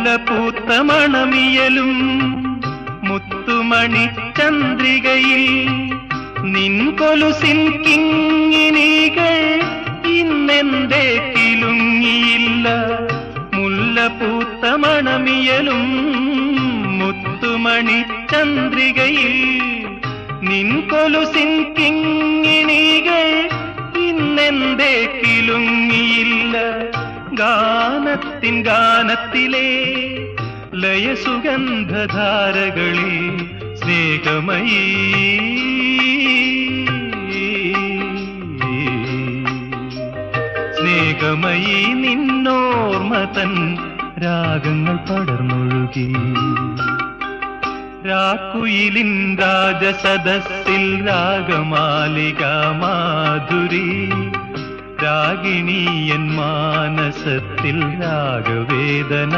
മുല്ലപ്പൂത്ത മണമിയലും മുത്തുമണി ചന്ദ്രികയിൽ നിൻ കൊലുസിൻ കിങ്ങിണികൾ ഇന്നെന്തേ കിലുങ്ങിയില്ല. മുല്ലപ്പൂത്ത മണമിയലും മുത്തുമണി ചന്ദ്രികയിൽ നിൻ കൊലുസിൻ കിങ്ങിണികൾ ഇന്നെന്തേ കിലുങ്ങിയില്ല. ഗാനത്തിൻ ഗാനത്തിലെ ലയസുഗന്ധധാരകളിൽ സ്നേഹമയീ സ്നേഹമയീ നിന്നോർമതൻ രാഗങ്ങൾ പടർന്നൊഴുകി. രാക്കുയിലിൻ രാജസദസ്സിൽ രാഗമാലിക മാധുരി, രാഗിണീയൻ മാനസത്തിൽ രാഗവേദന.